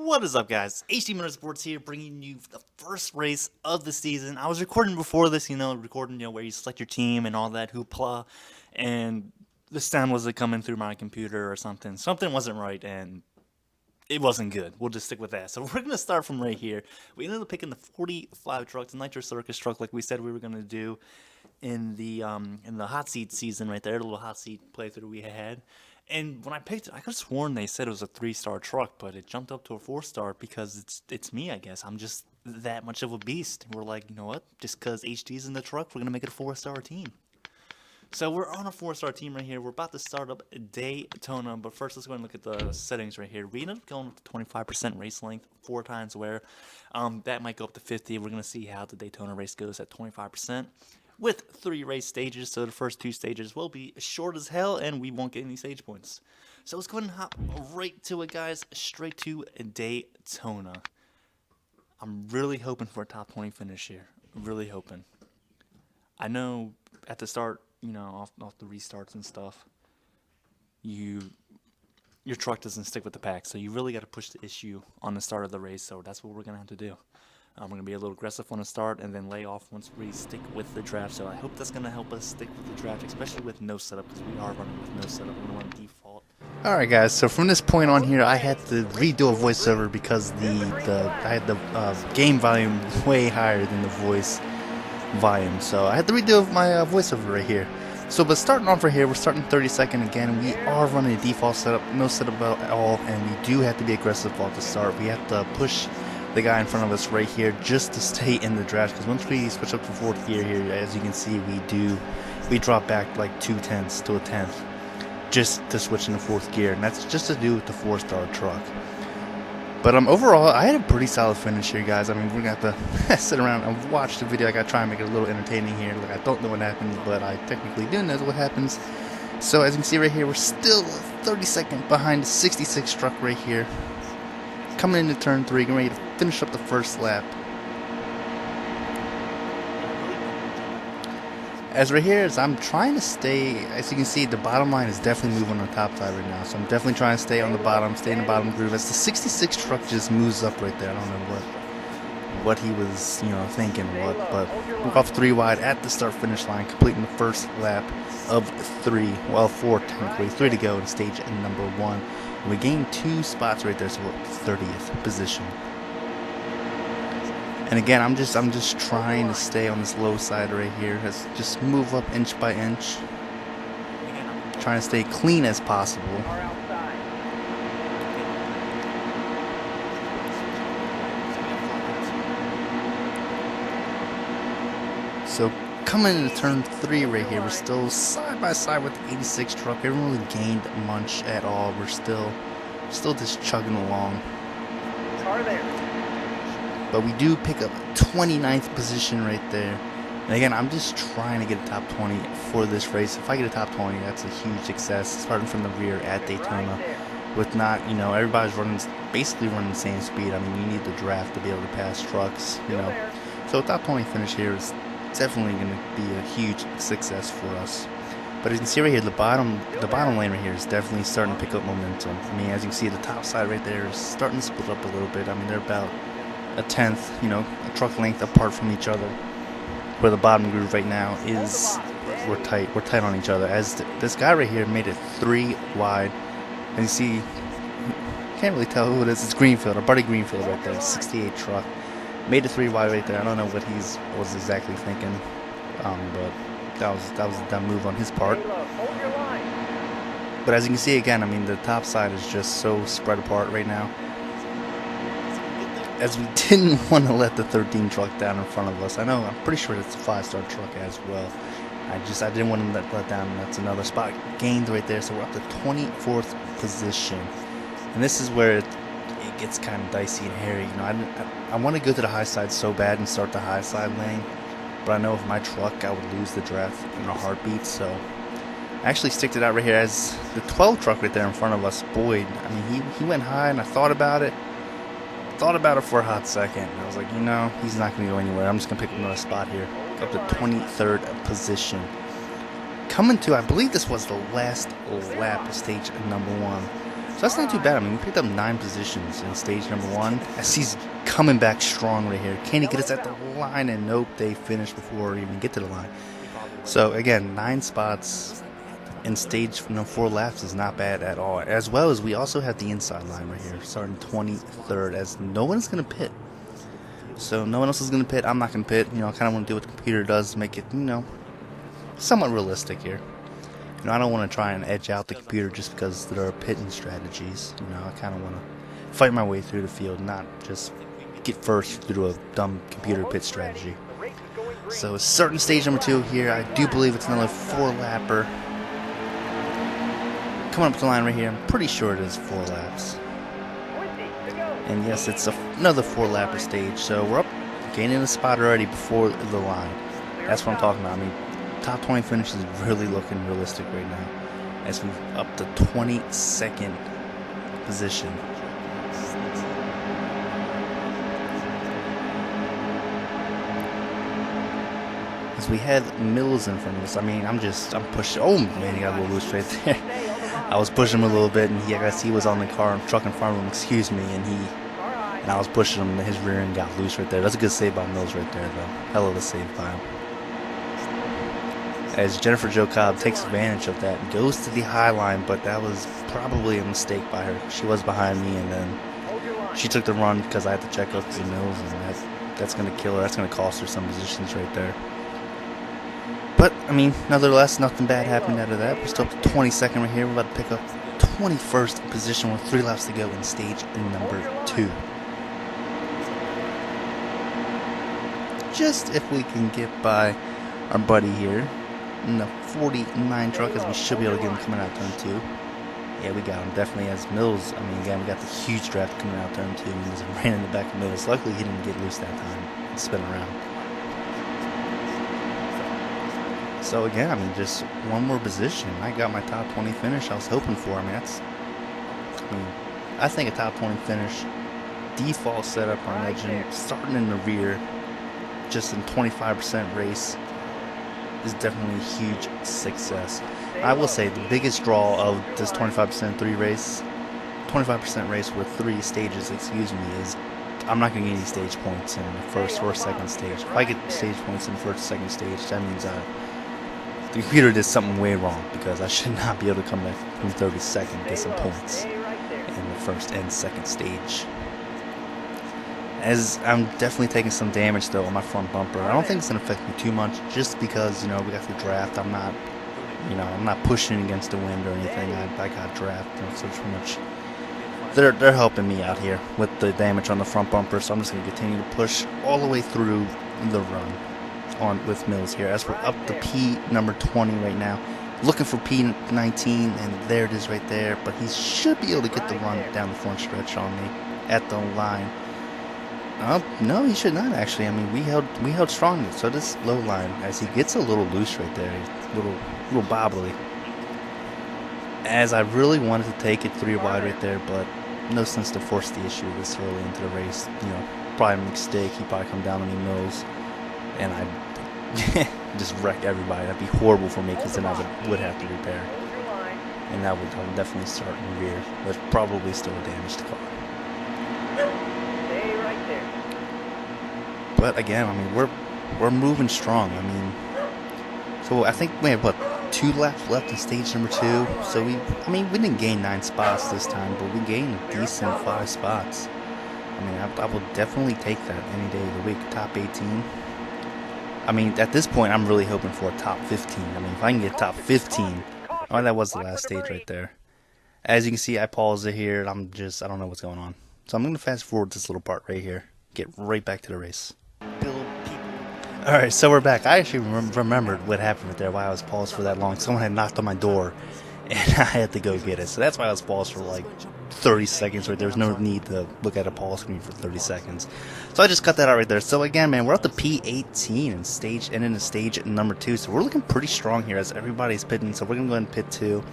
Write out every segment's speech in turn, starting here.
What is up, guys? HD Motorsports here, bringing you the first race of the season. I was recording before this, where you select your team and all that hoopla, and the sound wasn't coming through my computer or something. Something wasn't right, and it wasn't good. We'll just stick with that. So we're going to start from right here. We ended up picking the 45 truck, the Nitro Circus truck, like we said we were going to do in the hot seat season right there, the little hot seat playthrough we had. And when I picked it, I could have sworn they said it was a 3-star truck, but it jumped up to a 4-star because it's me, I guess. I'm just that much of a beast. We're like, you know what? Just because HD's in the truck, we're going to make it a 4-star team. So we're on a 4-star team right here. We're about to start up Daytona, but first let's go and look at the settings right here. We ended up going up to 25% race length, 4 times wear. That might go up to 50. We're going to see how the Daytona race goes at 25%. With 3 race stages, so the first 2 stages will be short as hell, and we won't get any stage points. So let's go ahead and hop right to it, guys. Straight to Daytona. I'm really hoping for a top 20 finish here. Really hoping. I know at the start, off the restarts and stuff, your truck doesn't stick with the pack, so you really got to push the issue on the start of the race. So that's what we're gonna have to do. We're going to be a little aggressive on the start and then lay off once we stick with the draft. So I hope that's going to help us stick with the draft, especially with no setup, because we are running with no setup. We're going to run default. Alright guys, so from this point on here, I had to redo a voiceover because I had the game volume way higher than the voice volume. So I had to redo my voiceover right here. So, but starting off right here, we're starting 32nd again. We are running a default setup, no setup at all, and we do have to be aggressive off the start. We have to push the guy in front of us right here just to stay in the draft, because once we switch up to 4th gear here, as you can see, we drop back like 2/10 to a 10th just to switch into 4th gear, and that's just to do with the 4-star truck. But overall, I had a pretty solid finish here, guys. I mean, we're gonna have to sit around and watch the video. I gotta try and make it a little entertaining here. Like, I don't know what happens, but I technically do know what happens. So as you can see right here, we're still 32nd behind the 66 truck right here. Coming into turn 3, getting ready to finish up the first lap. As right here, as I'm trying to stay, as you can see, the bottom line is definitely moving on the top side right now. So I'm definitely trying to stay on the bottom, stay in the bottom groove. As the 66 truck just moves up right there, I don't know what he was, thinking what, but we're off 3 wide at the start-finish line, completing the first lap of 3, well, 4 technically, 3 to go in stage number 1. We gained 2 spots right there, so we're 30th position. And again, I'm just trying to stay on this low side right here. Just move up inch by inch, trying to stay clean as possible. So coming into turn 3 right here, we're still side by side with the 86 truck. We haven't really gained much at all. We're still just chugging along. But we do pick up 29th position right there. And again, I'm just trying to get a top 20 for this race. If I get a top 20, that's a huge success. Starting from the rear at Daytona, with not, everybody's basically running the same speed. I mean, you need the draft to be able to pass trucks, So a top 20 finish here is definitely going to be a huge success for us. But as you can see right here, the bottom lane right here is definitely starting to pick up momentum. I mean, as you can see, the top side right there is starting to split up a little bit. I mean, they're about a 10th, a truck length apart from each other. Where the bottom groove right now is, we're tight on each other. As this guy right here made it 3 wide. And you see, can't really tell who it is. It's Greenfield, our buddy Greenfield right there, 68 truck. Made it 3 wide right there. I don't know what was exactly thinking, but that was a dumb move on his part. But as you can see again, I mean, the top side is just so spread apart right now, as we didn't want to let the 13 truck down in front of us. I'm pretty sure it's a 5-star truck as well. I didn't want to let down. That's another spot gained right there. So we're up to 24th position, and this is where it gets kind of dicey and hairy. I want to go to the high side so bad and start the high side lane, but I know with my truck I would lose the draft in a heartbeat. So I actually sticked it out right here as the 12 truck right there in front of us, Boyd. I mean, he went high, and I thought about it for a hot second. And I was like, he's not going to go anywhere. I'm just going to pick another spot here. Up to 23rd position. Coming to, I believe this was the last lap of stage number 1. So that's not too bad. I mean, we picked up 9 positions in stage number 1. As he's coming back strong right here. Can he get us at the line? And nope, they finished before we even get to the line. So again, 9 spots in stage 4 laps is not bad at all. As well as we also have the inside line right here, starting 23rd, as no one's going to pit. So no one else is going to pit. I'm not going to pit. I kind of want to do what the computer does, make it, somewhat realistic here. I don't want to try and edge out the computer just because there are pitting strategies. I kind of want to fight my way through the field, not just get first through a dumb computer pit strategy. So starting stage number 2 here. I do believe it's another 4-lapper. Coming up to the line right here. I'm pretty sure it is 4 laps. And yes, it's another 4-lapper stage. So we're up, gaining a spot already before the line. That's what I'm talking about. I mean, top 20 finish is really looking realistic right now, as we've up to 22nd position. As we had Mills in front of us. I mean, I'm pushing. Oh man, he got a little loose right there. I was pushing him a little bit, and I guess he was on the truck in front of him, excuse me, and I was pushing him, and his rear end got loose right there. That's a good save by Mills right there, though. Hell of a save by him. As Jennifer Jo Cobb takes advantage of that, goes to the high line, but that was probably a mistake by her. She was behind me, and then she took the run because I had to check up to Mills, and that's going to kill her. That's going to cost her some positions right there. But, I mean, nonetheless, nothing bad happened out of that. We're still up to 22nd right here. We're about to pick up 21st position with 3 laps to go in stage number 2. Just if we can get by our buddy here in the 49 truck, as we should be able to get him coming out turn 2. Yeah, we got him. Definitely as Mills. I mean, again, we got the huge draft coming out turn 2, and just ran in the back of Mills. Luckily, he didn't get loose that time and spin around. So again, I mean, just one more position. I got my top 20 finish I was hoping for. I mean, I think a top 20 finish, default setup on Legend, starting in the rear, just in 25% race, is definitely a huge success. I will say the biggest draw of this 25% 25% race with 3 stages, excuse me, is I'm not going to get any stage points in the first or second stage. If I get stage points in the first or second stage, that means the computer did something way wrong, because I should not be able to come back from 32nd and get some points in the first and second stage. As I'm definitely taking some damage though on my front bumper. I don't think it's going to affect me too much, just because we got the draft. I'm not pushing against the wind or anything. I got draft, so pretty much they're helping me out here with the damage on the front bumper. So I'm just going to continue to push all the way through the run on with Mills here, as we're up to P number 20 right now, looking for P19, and there it is right there. But he should be able to get the run down the front stretch on me at the line. No, he should not actually. I mean, we held strong. So this low line, as he gets a little loose right there, a little bobbly. As I really wanted to take it 3 wide right there, but no sense to force the issue this early into the race. Probably a mistake. He probably come down on me Mills, and I just wreck everybody. That'd be horrible for me, because then I would have to repair, and that would definitely start in the rear, but probably still a damaged car. But again, I mean, we're moving strong. I mean, so I think we have 2 laps left in stage number 2. So we didn't gain 9 spots this time, but we gained a decent 5 spots. I mean, I will definitely take that any day of the week. Top 18. I mean, at this point, I'm really hoping for a top 15. I mean, if I can get top 15, oh, that was the last stage right there. As you can see, I paused it here. I don't know what's going on. So I'm going to fast forward this little part right here. Get right back to the race. Alright, so we're back. I actually remembered what happened right there, why I was paused for that long. Someone had knocked on my door, and I had to go get it. So that's why I was paused for like 30 seconds right there. There's no need to look at a pause screen for 30 seconds. So I just cut that out right there. So again, man, we're up to P18 in stage number 2. So we're looking pretty strong here as everybody's pitting. So we're going to go ahead and pit 2.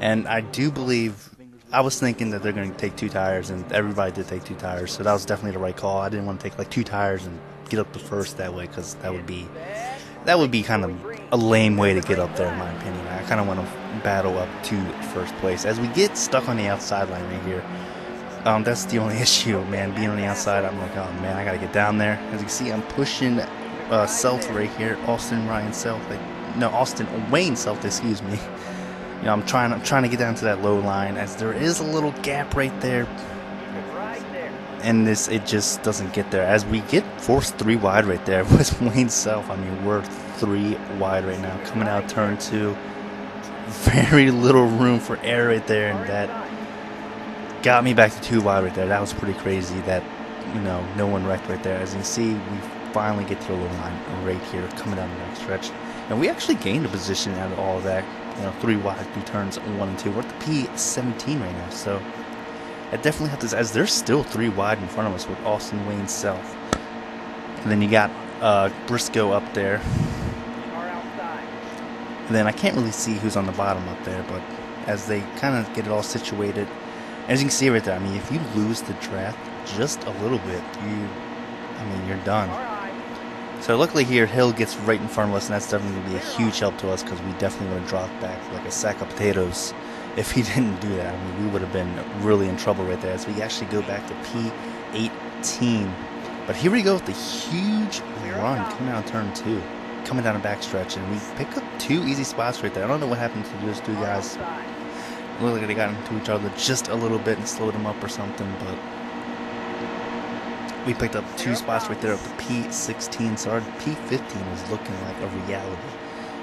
And I do believe, I was thinking that they're going to take 2 tires, and everybody did take 2 tires. So that was definitely the right call. I didn't want to take like 2 tires and get up to first that way, because that would be that would be kind of a lame way to get up there, in my opinion. I kind of want to battle up to first place. As we get stuck on the outside line right here, that's the only issue, man. Being on the outside, I'm like, oh man, I gotta get down there. As you can see, I'm pushing Self right here, Austin Wayne Self, excuse me. You know, I'm trying to get down to that low line, as there is a little gap right there, and it just doesn't get there. As we get forced 3 wide right there with Wayne Self. I mean, we're 3 wide right now, coming out turn 2. Very little room for air right there, and that got me back to 2 wide right there. That was pretty crazy. That, you know, no one wrecked right there. As you can see, we finally get to the low line right here, coming down the back stretch, and we actually gained a position out of all of that. You know, 3 wide through turns 1 and 2. We're at the P17 right now, so I definitely have this, as there's still 3 wide in front of us with Austin Wayne Self. And then you got Briscoe up there. And then I can't really see who's on the bottom up there, but as they kind of get it all situated, as you can see right there, I mean, if you lose the draft just a little bit, you're done. So luckily here, Hill gets right in front of us, and that's definitely going to be a huge help to us, because we definitely would have dropped back like a sack of potatoes if he didn't do that. I mean, we would have been really in trouble right there, as we actually go back to P18. But here we go with the huge run coming out of turn 2. Coming down a backstretch, and we pick up 2 easy spots right there. I don't know what happened to those 2 guys. It looked like they got into each other just a little bit and slowed them up or something, but we picked up 2 spots right there up to P16, so our P15 is looking like a reality.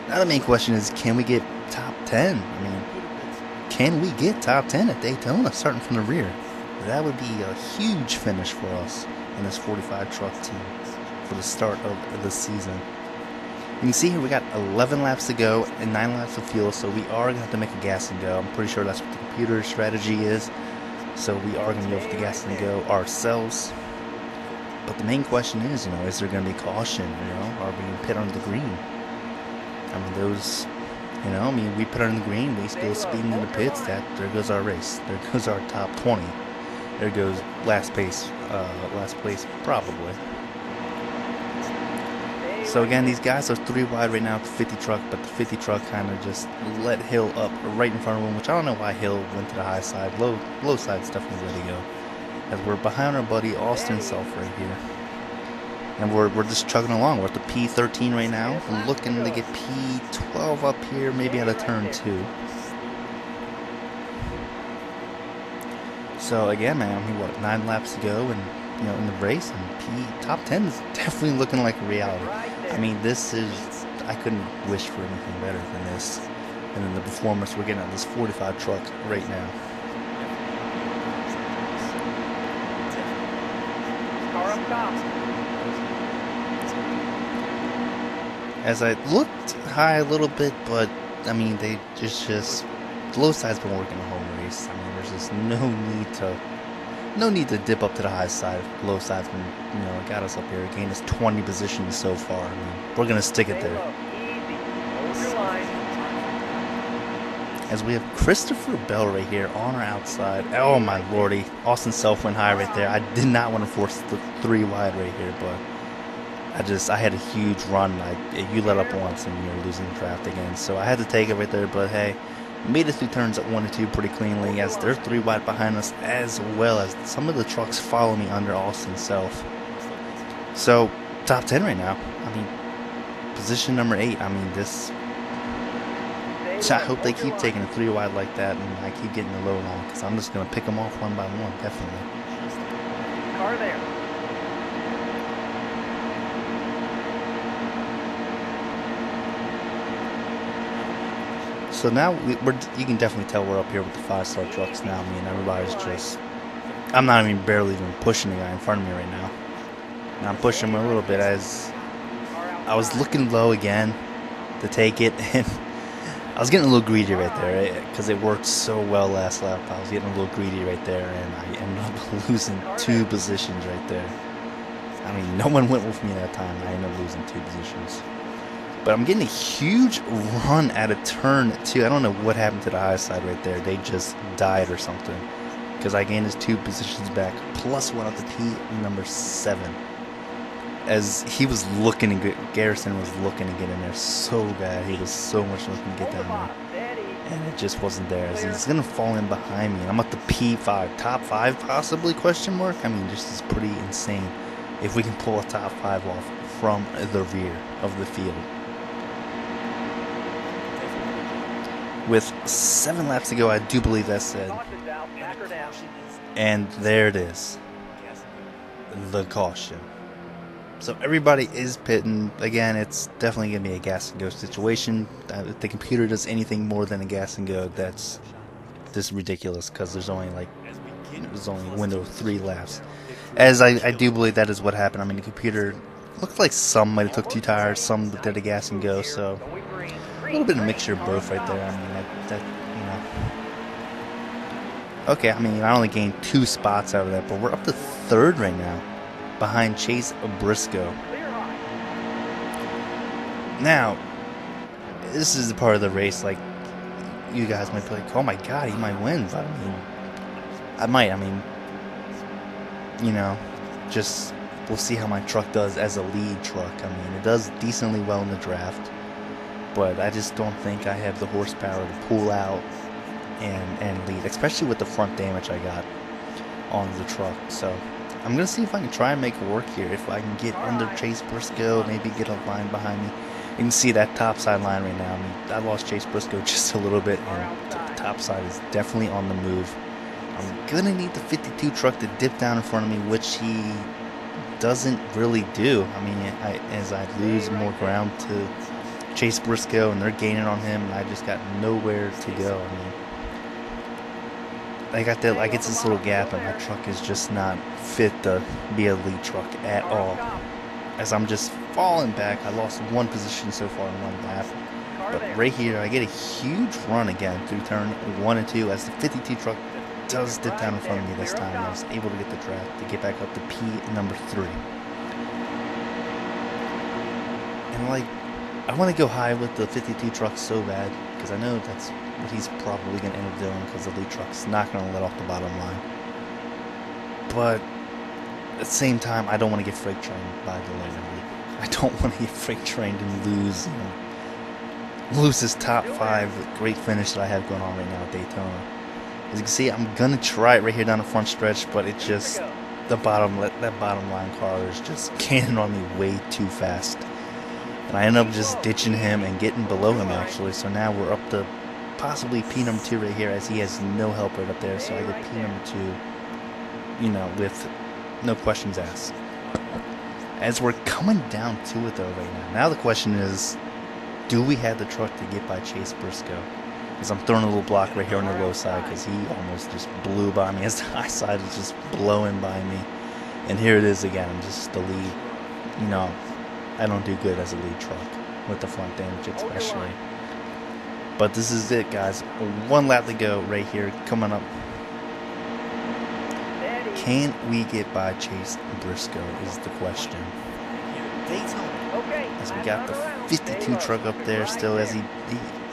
Now the main question is, can we get top 10? I mean, can we get top 10 at Daytona starting from the rear? That would be a huge finish for us in this 45 truck team for the start of the season. You can see here we got 11 laps to go and 9 laps of fuel, so we are going to have to make a gas and go. I'm pretty sure that's what the computer strategy is, so we are going to go with the gas and go ourselves. But the main question is, you know, is there going to be caution? You know, are we going to pit on the green? I mean, those, you know, I mean, we put on the green, we go speeding in the pits. There goes our race. There goes our top 20. There goes last place probably. So again, these guys are 3 wide right now at the 50 truck, but the 50 truck kind of just let Hill up right in front of him, which I don't know why Hill went to the high side. Low side's definitely ready to go, as we're behind our buddy Austin Self right here. And we're just chugging along. We're at the P13 right now. We're looking to get P12 up here, maybe out of turn 2. So again, man, I mean, what, 9 laps to go, and you know, in the race, and top 10 is definitely looking like a reality. I mean, I couldn't wish for anything better than this. And then the performance we're getting on this 45 truck right now. As I looked high a little bit, but I mean, they just the low side's been working the whole race. I mean, there's just no need to dip up to the high side. Low side's been, you know, got us up here. Gained us 20 positions so far. I mean, we're gonna stick it there. As we have Christopher Bell right here on our outside. Oh my lordy, Austin Self went high right there. I did not want to force the 3 wide right here, but I had a huge run. You let up once and you're losing the draft again, so I had to take it right there. But hey, made it through turns at 1 and 2 pretty cleanly, as they're 3 wide behind us, as well as some of the trucks follow me under Austin Self. So top 10 right now. I mean, position number 8. I mean, I hope they keep taking a 3 wide like that, and I keep getting the low line, because I'm just going to pick them off one by one, definitely. Car there. So now you can definitely tell we're up here with the 5-star trucks now. I mean, everybody's I'm not even barely even pushing the guy in front of me right now. And I'm pushing him a little bit, as I was looking low again to take it, and I was getting a little greedy right there, because it worked so well last lap. I was getting a little greedy right there, and I ended up losing 2 positions right there. I mean, no one went with me that time. I ended up losing 2 positions. But I'm getting a huge run out of turn 2. I don't know what happened to the high side right there. They just died or something, because I gained his 2 positions back, plus 1 up to P number 7. as he was looking to get, Garrison was looking to get in there so bad. He was so much looking to get down there. And it just wasn't there. As he's going to fall in behind me. And I'm at the P5. Top 5 possibly, question mark? I mean, this is pretty insane. If we can pull a top 5 off from the rear of the field. With 7 laps to go, I do believe that's it. And there it is. The caution. So everybody is pitting. Again, it's definitely going to be a gas and go situation. If the computer does anything more than a gas and go, that's just ridiculous because there's only a window of 3 laps. As I do believe that is what happened. I mean, the computer looked like some might have took 2 tires, some did a gas and go. So a little bit of mixture of both right there. I mean, that you know. Okay, I mean, I only gained 2 spots out of that, but we're up to 3rd right now, behind Chase Briscoe. Now, this is the part of the race, like, you guys might be like, oh my god, he might win, but I mean, you know, just, we'll see how my truck does as a lead truck. I mean, it does decently well in the draft, but I just don't think I have the horsepower to pull out and lead, especially with the front damage I got on the truck. So I'm gonna see if I can try and make it work here. If I can get under Chase Briscoe, maybe get a line behind me. You can see that top side line right now. I mean, I lost Chase Briscoe just a little bit, and the top side is definitely on the move. I'm gonna need the 52 truck to dip down in front of me, which he doesn't really do. I mean, as I lose more ground to Chase Briscoe and they're gaining on him, and I just got nowhere to go. I mean, I get this little gap, and my truck is just not fit to be a lead truck at all. As I'm just falling back, I lost 1 position so far in 1 lap. But right here, I get a huge run again through turn 1 and 2 as the 52 truck does dip down in front of me this time. And I was able to get the draft to get back up to P number 3. And like, I want to go high with the 52 truck so bad, because I know that's what he's probably going to end up doing, because the lead truck's not going to let off the bottom line. But at the same time, I don't want to get freight trained by the lane. I don't want to get freight trained and lose this top 5 great finish that I have going on right now at Daytona. As you can see, I'm going to try it right here down the front stretch, but it just, that bottom line car is just gaining on me way too fast. And I end up just ditching him and getting below him, actually. So now we're up to possibly P number 2 right here, as he has no help right up there. So I get P number 2, you know, with no questions asked. As we're coming down to it, though, right now. Now the question is, do we have the truck to get by Chase Briscoe? Because I'm throwing a little block right here on the low side, because he almost just blew by me as the high side is just blowing by me. And here it is again. I'm just the lead. You know, I don't do good as a lead truck with the front damage especially. But this is it, guys. 1 lap to go right here, coming up. Can we get by Chase Briscoe is the question. As we got the 52 truck up there still, as he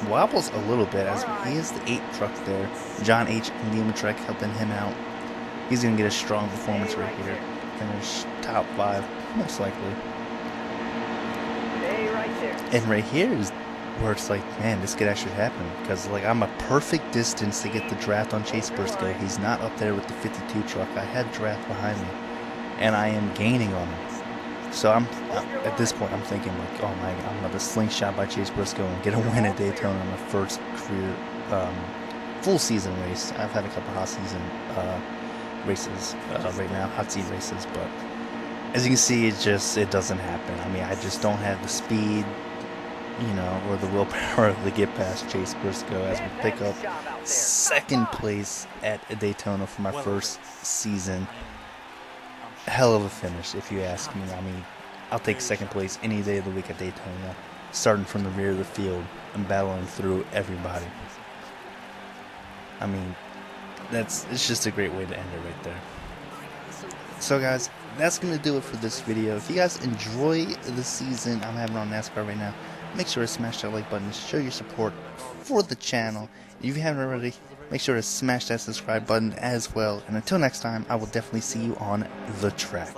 wobbles a little bit, as he is the 8 truck there. John H. and Liam Trek helping him out. He's going to get a strong performance right here. Finish top 5, most likely. And right here is where it's like, man, this could actually happen, because like I'm a perfect distance to get the draft on Chase Briscoe. He's not up there with the 52 truck. I had draft behind me, and I am gaining on him. So I'm at this point I'm thinking like, oh my god, I'm about to slingshot by Chase Briscoe and get a win at Daytona in my first career full season race. I've had a couple hot season races right now, hot seat races, but as you can see, it doesn't happen. I mean, I just don't have the speed, you know, or the willpower to get past Chase Briscoe, as we pick up 2nd place at Daytona for my first season. Hell of a finish, if you ask me. I mean, I'll take 2nd place any day of the week at Daytona, starting from the rear of the field and battling through everybody. I mean, it's just a great way to end it right there. So guys, that's going to do it for this video. If you guys enjoy the season I'm having on NASCAR right now, make sure to smash that like button to show your support for the channel. If you haven't already, make sure to smash that subscribe button as well. And until next time, I will definitely see you on the track.